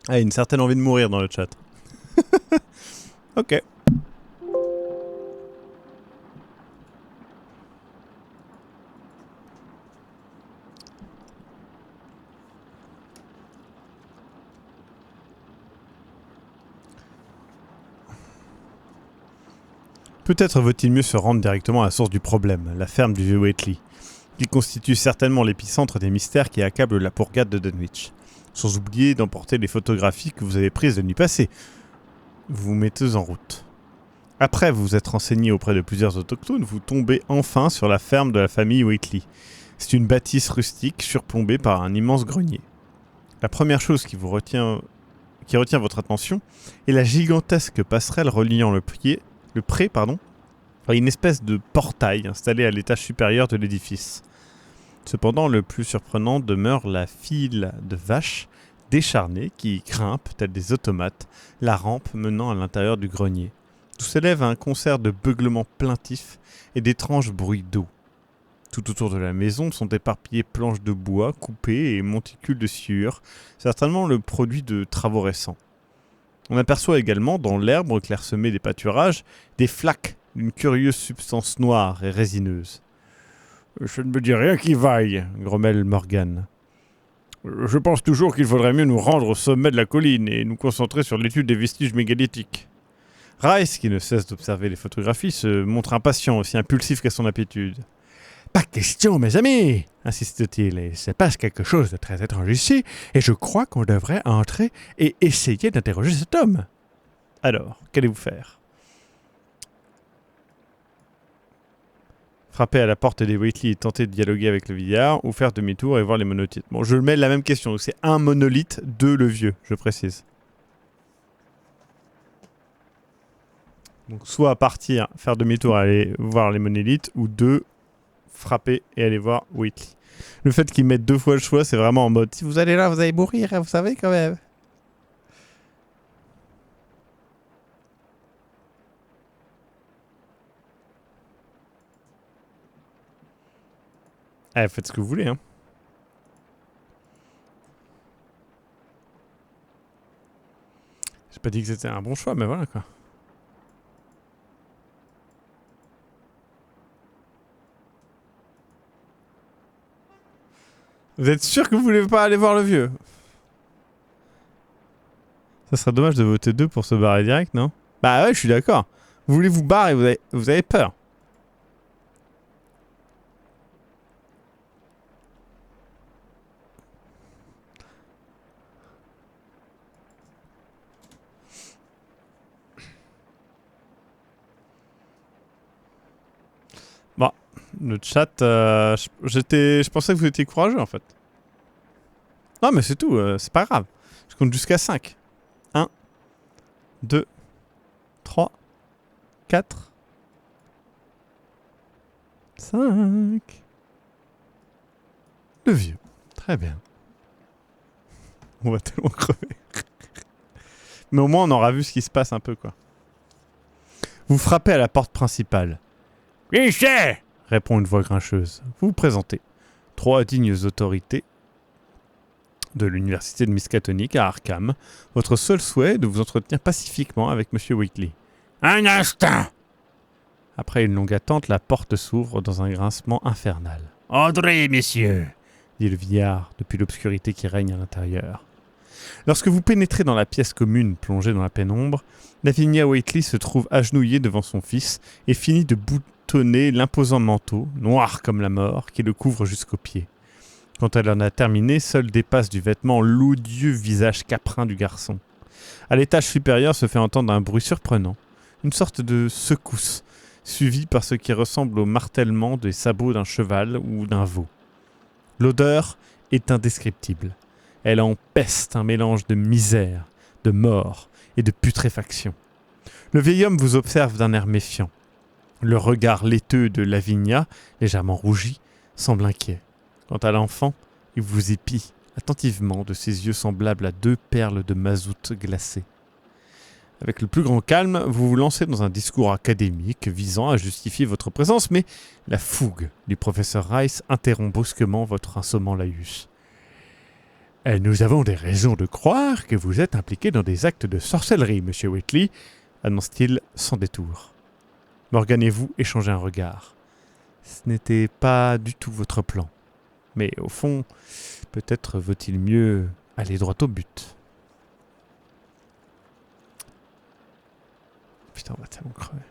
Ah, une certaine envie de mourir dans le chat. Ok. Peut-être vaut-il mieux se rendre directement à la source du problème, la ferme du vieux Whately, qui constitue certainement l'épicentre des mystères qui accablent la bourgade de Dunwich. Sans oublier d'emporter les photographies que vous avez prises la nuit passée. Vous vous mettez en route. Après vous être renseigné auprès de plusieurs autochtones, vous tombez enfin sur la ferme de la famille Whately. C'est une bâtisse rustique surplombée par un immense grenier. La première chose qui retient votre attention est la gigantesque passerelle reliant le pré à une espèce de portail installé à l'étage supérieur de l'édifice. Cependant, le plus surprenant demeure la file de vaches décharnées qui grimpent, telles des automates, la rampe menant à l'intérieur du grenier, d'où s'élève un concert de beuglements plaintifs et d'étranges bruits d'eau. Tout autour de la maison sont éparpillées planches de bois coupées et monticules de sciure, certainement le produit de travaux récents. On aperçoit également dans l'herbe clairsemée des pâturages des flaques d'une curieuse substance noire et résineuse. « Je ne me dis rien qui vaille, » grommelle Morgan. « Je pense toujours qu'il faudrait mieux nous rendre au sommet de la colline et nous concentrer sur l'étude des vestiges mégalithiques. » Rice, qui ne cesse d'observer les photographies, se montre impatient, aussi impulsif qu'à son habitude. « Pas question, mes amis !» insiste-t-il, « il se passe quelque chose de très étrange ici, et je crois qu'on devrait entrer et essayer d'interroger cet homme. » Alors, qu'allez-vous faire ? Frapper à la porte des Wheatley et tenter de dialoguer avec le vieillard, ou faire demi-tour et voir les monolithes. Bon, je mets la même question, c'est un monolithe, deux le vieux, je précise. Donc soit partir, faire demi-tour, aller voir les monolithes, ou deux, frapper et aller voir Wheatley. Le fait qu'ils mettent deux fois le choix, c'est vraiment en mode si vous allez là, vous allez mourir, vous savez quand même. Allez, faites ce que vous voulez, hein. J'ai pas dit que c'était un bon choix, mais voilà quoi. Vous êtes sûr que vous voulez pas aller voir le vieux? Ça serait dommage de voter 2 pour se barrer direct, non? Bah ouais, je suis d'accord. Vous voulez vous barrer, vous avez peur. Bon, le chat, je pensais que vous étiez courageux en fait. Non mais c'est tout, c'est pas grave. Je compte jusqu'à 5. 1, 2, 3, 4, 5. Le vieux. Très bien. On va tellement crever. Mais au moins on aura vu ce qui se passe un peu quoi. Vous frappez à la porte principale. « Qui c'est ?» répond une voix grincheuse. Vous vous présentez. 3 dignes autorités de l'université de Miskatonic à Arkham. Votre seul souhait est de vous entretenir pacifiquement avec M. Wheatley. « Un instant !» Après une longue attente, la porte s'ouvre dans un grincement infernal. « Entrez, messieurs !» dit le vieillard depuis l'obscurité qui règne à l'intérieur. Lorsque vous pénétrez dans la pièce commune plongée dans la pénombre, Lavinia Wheatley se trouve agenouillée devant son fils et finit de boutonner l'imposant manteau, noir comme la mort, qui le couvre jusqu'aux pieds. Quand elle en a terminé, seul dépasse du vêtement l'odieux visage caprin du garçon. À l'étage supérieur se fait entendre un bruit surprenant, une sorte de secousse, suivie par ce qui ressemble au martèlement des sabots d'un cheval ou d'un veau. L'odeur est indescriptible. Elle empeste un mélange de misère, de mort et de putréfaction. Le vieil homme vous observe d'un air méfiant. Le regard laiteux de Lavinia, légèrement rougi, semble inquiet. Quant à l'enfant, il vous épie attentivement de ses yeux semblables à 2 perles de mazout glacées. Avec le plus grand calme, vous vous lancez dans un discours académique visant à justifier votre présence, mais la fougue du professeur Rice interrompt brusquement votre insommant laïus. « Nous avons des raisons de croire que vous êtes impliqué dans des actes de sorcellerie, monsieur Wheatley, » annonce-t-il sans détour. Morgan et vous échangez un regard. Ce n'était pas du tout votre plan. Mais au fond, peut-être vaut-il mieux aller droit au but. Putain, on va tellement crever.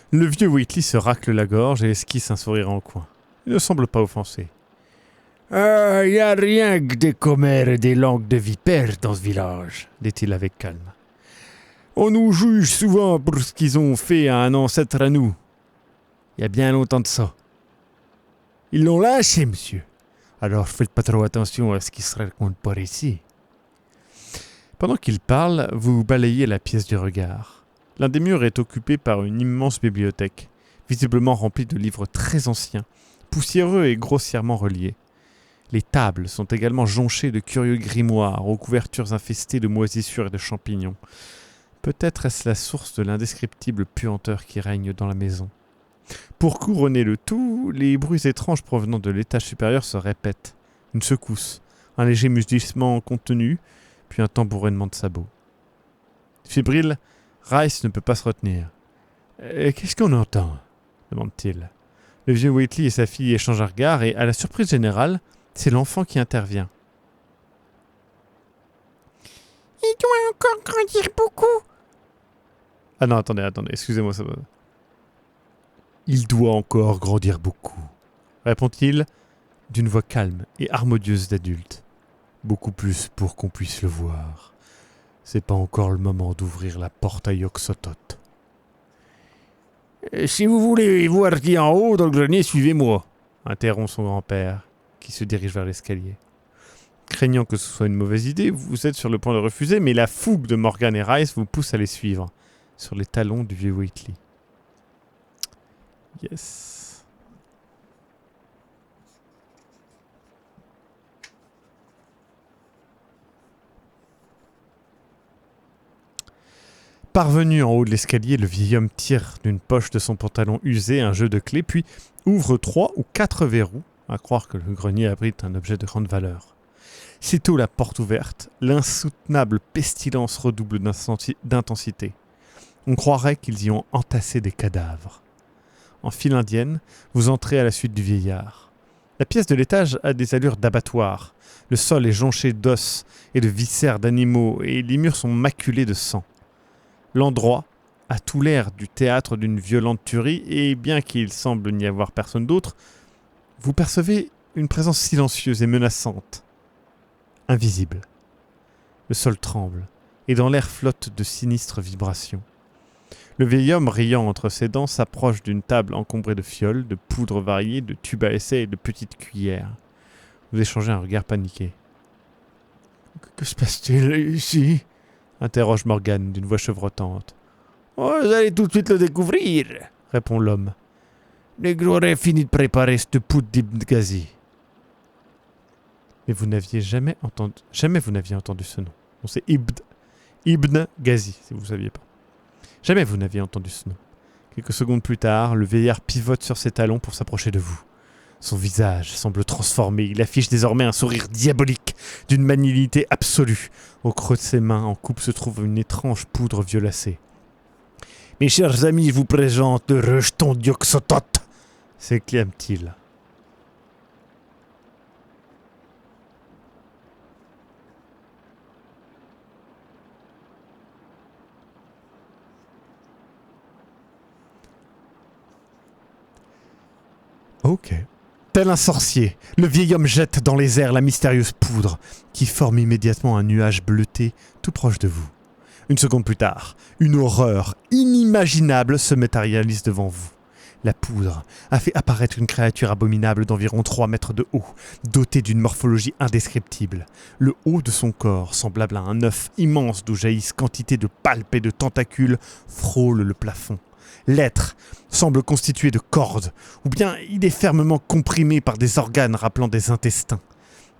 Le vieux Wheatley se racle la gorge et esquisse un sourire en coin. Il ne semble pas offensé. « y a rien que des commères et des langues de vipères dans ce village, » dit-il avec calme. « On nous juge souvent pour ce qu'ils ont fait à un ancêtre à nous. Il y a bien longtemps de ça. Ils l'ont lâché, monsieur. Alors faites pas trop attention à ce qui se raconte par ici. » Pendant qu'il parle, vous balayez la pièce du regard. L'un des murs est occupé par une immense bibliothèque, visiblement remplie de livres très anciens, poussiéreux et grossièrement reliés. Les tables sont également jonchées de curieux grimoires aux couvertures infestées de moisissures et de champignons. Peut-être est-ce la source de l'indescriptible puanteur qui règne dans la maison. Pour couronner le tout, les bruits étranges provenant de l'étage supérieur se répètent. Une secousse, un léger mugissement contenu, puis un tambourennement de sabots. Fébrile, Rice ne peut pas se retenir. « Qu'est-ce qu'on entend ?» demande-t-il. Le vieux Wheatley et sa fille échangent un regard et, à la surprise générale, c'est l'enfant qui intervient. « Il doit encore grandir beaucoup. » Ah non, attendez, excusez-moi. Ça va. Il doit encore grandir beaucoup, répond-il d'une voix calme et harmonieuse d'adulte. Beaucoup plus pour qu'on puisse le voir. C'est pas encore le moment d'ouvrir la porte à Yog-Sothoth. Si vous voulez voir qui est en haut dans le grenier, suivez-moi, interrompt son grand-père, qui se dirige vers l'escalier. Craignant que ce soit une mauvaise idée, vous êtes sur le point de refuser, mais la fougue de Morgan et Rice vous pousse à les suivre, sur les talons du vieux Wheatley. Yes. Parvenu en haut de l'escalier, le vieil homme tire d'une poche de son pantalon usé un jeu de clés, puis ouvre 3 ou 4 verrous, à croire que le grenier abrite un objet de grande valeur. Sitôt la porte ouverte, l'insoutenable pestilence redouble d'intensité. On croirait qu'ils y ont entassé des cadavres. En file indienne, vous entrez à la suite du vieillard. La pièce de l'étage a des allures d'abattoir. Le sol est jonché d'os et de viscères d'animaux, et les murs sont maculés de sang. L'endroit a tout l'air du théâtre d'une violente tuerie, et bien qu'il semble n'y avoir personne d'autre, vous percevez une présence silencieuse et menaçante, invisible. Le sol tremble, et dans l'air flottent de sinistres vibrations. Le vieil homme, riant entre ses dents, s'approche d'une table encombrée de fioles, de poudres variées, de tubes à essai et de petites cuillères. Vous échangez un regard paniqué. « Que se passe-t-il ici ?» interroge Morgan d'une voix chevrotante. « Oh, vous allez tout de suite le découvrir, » répond l'homme. « Les gros auraient fini de préparer cette poudre d'Ibn Ghazi. » Mais vous n'aviez jamais entendu ce nom. Non, c'est Ibn Ghazi, si vous ne saviez pas. Jamais vous n'aviez entendu ce nom. Quelques secondes plus tard, le vieillard pivote sur ses talons pour s'approcher de vous. Son visage semble transformé. Il affiche désormais un sourire diabolique, d'une malignité absolue. Au creux de ses mains, en coupe, se trouve une étrange poudre violacée. « Mes chers amis, je vous présente le rejeton d'Yog-Sothoth » s'exclame-t-il. Ok. Tel un sorcier, le vieil homme jette dans les airs la mystérieuse poudre, qui forme immédiatement un nuage bleuté tout proche de vous. Une seconde plus tard, une horreur inimaginable se matérialise devant vous. La poudre a fait apparaître une créature abominable d'environ 3 mètres de haut, dotée d'une morphologie indescriptible. Le haut de son corps, semblable à un œuf immense d'où jaillissent quantité de palpes et de tentacules, frôle le plafond. L'être semble constitué de cordes, ou bien il est fermement comprimé par des organes rappelant des intestins.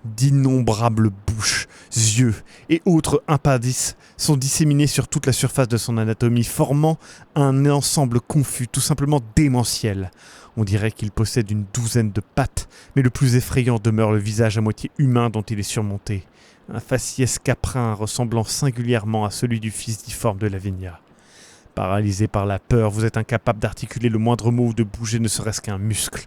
D'innombrables bouches, yeux et autres appendices sont disséminés sur toute la surface de son anatomie, formant un ensemble confus, tout simplement démentiel. On dirait qu'il possède une douzaine de pattes, mais le plus effrayant demeure le visage à moitié humain dont il est surmonté. Un faciès caprin ressemblant singulièrement à celui du fils difforme de Lavinia. Paralysé par la peur, vous êtes incapable d'articuler le moindre mot ou de bouger ne serait-ce qu'un muscle.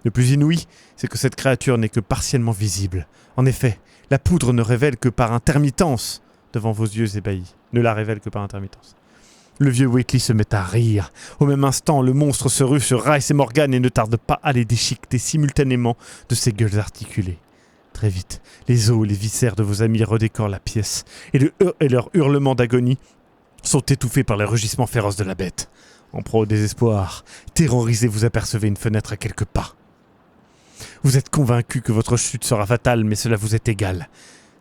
Le plus inouï, c'est que cette créature n'est que partiellement visible. En effet, la poudre ne révèle que par intermittence devant vos yeux ébahis. Ne la révèle que par intermittence. Le vieux Wheatley se met à rire. Au même instant, le monstre se rue sur Rice et Morgan et ne tarde pas à les déchiqueter simultanément de ses gueules articulées. Très vite, les os et les viscères de vos amis redécorent la pièce, et leurs hurlements d'agonie sont étouffés par les rugissements féroces de la bête. En proie au désespoir, terrorisé, vous apercevez une fenêtre à quelques pas. Vous êtes convaincu que votre chute sera fatale, mais cela vous est égal.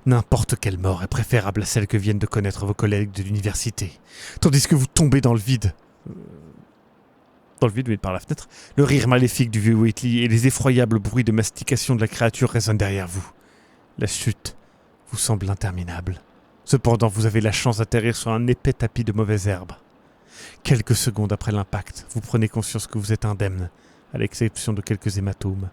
N'importe quelle mort est préférable à celle que viennent de connaître vos collègues de l'université. Tandis que vous tombez dans le vide. Dans le vide, oui, par la fenêtre, le rire maléfique du vieux Wheatley et les effroyables bruits de mastication de la créature résonnent derrière vous. La chute vous semble interminable. Cependant, vous avez la chance d'atterrir sur un épais tapis de mauvaises herbes. Quelques secondes après l'impact, vous prenez conscience que vous êtes indemne, à l'exception de quelques hématomes.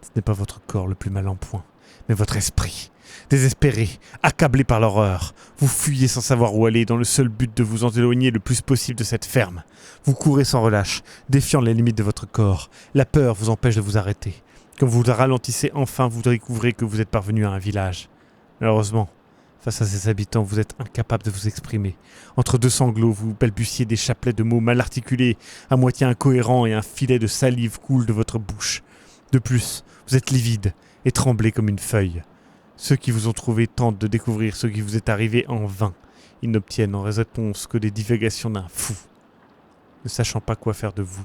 Ce n'est pas votre corps le plus mal en point, mais votre esprit. Désespéré, accablé par l'horreur, vous fuyez sans savoir où aller dans le seul but de vous en éloigner le plus possible de cette ferme. Vous courez sans relâche, défiant les limites de votre corps. La peur vous empêche de vous arrêter. Quand vous ralentissez enfin, vous découvrez que vous êtes parvenu à un village. Malheureusement, face à ses habitants, vous êtes incapable de vous exprimer. Entre deux sanglots, vous balbutiez des chapelets de mots mal articulés, à moitié incohérents, et un filet de salive coule de votre bouche. De plus, vous êtes livide et tremblez comme une feuille. Ceux qui vous ont trouvé tentent de découvrir ce qui vous est arrivé en vain. Ils n'obtiennent en réponse que des divagations d'un fou. Ne sachant pas quoi faire de vous,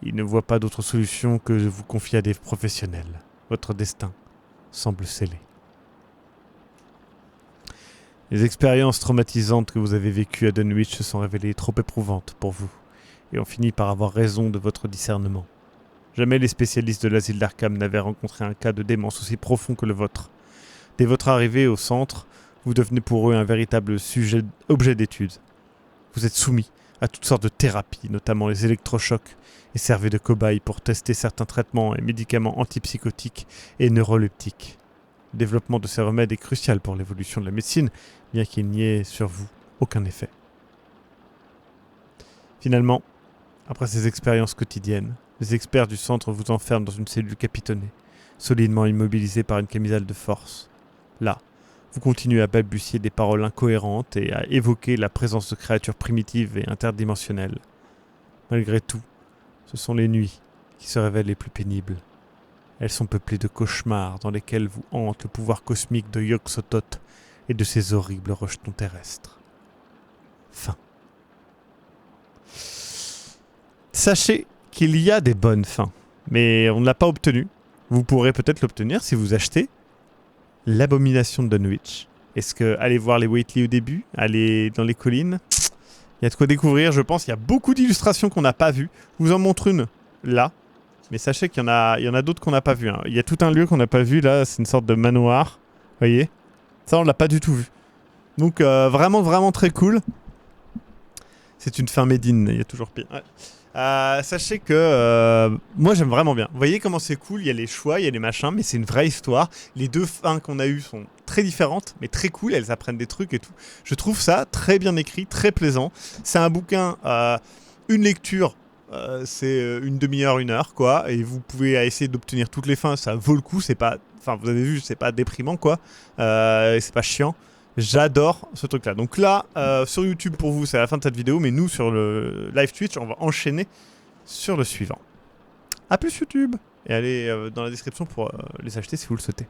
ils ne voient pas d'autre solution que de vous confier à des professionnels. Votre destin semble scellé. Les expériences traumatisantes que vous avez vécues à Dunwich se sont révélées trop éprouvantes pour vous, et ont fini par avoir raison de votre discernement. Jamais les spécialistes de l'asile d'Arkham n'avaient rencontré un cas de démence aussi profond que le vôtre. Dès votre arrivée au centre, vous devenez pour eux un véritable objet d'étude. Vous êtes soumis à toutes sortes de thérapies, notamment les électrochocs, et servez de cobaye pour tester certains traitements et médicaments antipsychotiques et neuroleptiques. Le développement de ces remèdes est crucial pour l'évolution de la médecine, bien qu'il n'y ait sur vous aucun effet. Finalement, après ces expériences quotidiennes, les experts du centre vous enferment dans une cellule capitonnée, solidement immobilisée par une camisole de force. Là, vous continuez à balbutier des paroles incohérentes et à évoquer la présence de créatures primitives et interdimensionnelles. Malgré tout, ce sont les nuits qui se révèlent les plus pénibles. Elles sont peuplées de cauchemars dans lesquels vous hante le pouvoir cosmique de Yog-Sothoth et de ses horribles rejetons terrestres. Fin. Sachez qu'il y a des bonnes fins, mais on ne l'a pas obtenu. Vous pourrez peut-être l'obtenir si vous achetez L'Abomination de Dunwich. Est-ce que allez voir les Wheatley au début, aller dans les collines, il y a de quoi découvrir, je pense. Il y a beaucoup d'illustrations qu'on n'a pas vues. Je vous en montre une là, mais sachez qu'il y en a d'autres qu'on n'a pas vues. Hein. Il y a tout un lieu qu'on n'a pas vu là, c'est une sorte de manoir. Vous voyez ? Ça, on l'a pas du tout vu. Donc vraiment, vraiment très cool. C'est une fin made in, il y a toujours pire. Ouais. Sachez que moi j'aime vraiment bien. Vous voyez comment c'est cool, il y a les choix, il y a les machins, mais c'est une vraie histoire. Les deux fins qu'on a eues sont très différentes, mais très cool, elles apprennent des trucs et tout. Je trouve ça très bien écrit, très plaisant. C'est un bouquin, une lecture, c'est une demi-heure, 1 heure, quoi. Et vous pouvez essayer d'obtenir toutes les fins, ça vaut le coup, c'est pas... Enfin, vous avez vu, c'est pas déprimant, quoi. C'est pas chiant. J'adore ce truc là. Donc là, sur YouTube pour vous, c'est la fin de cette vidéo, mais nous sur le live Twitch, on va enchaîner sur le suivant. A plus YouTube. Et allez dans la description pour les acheter si vous le souhaitez.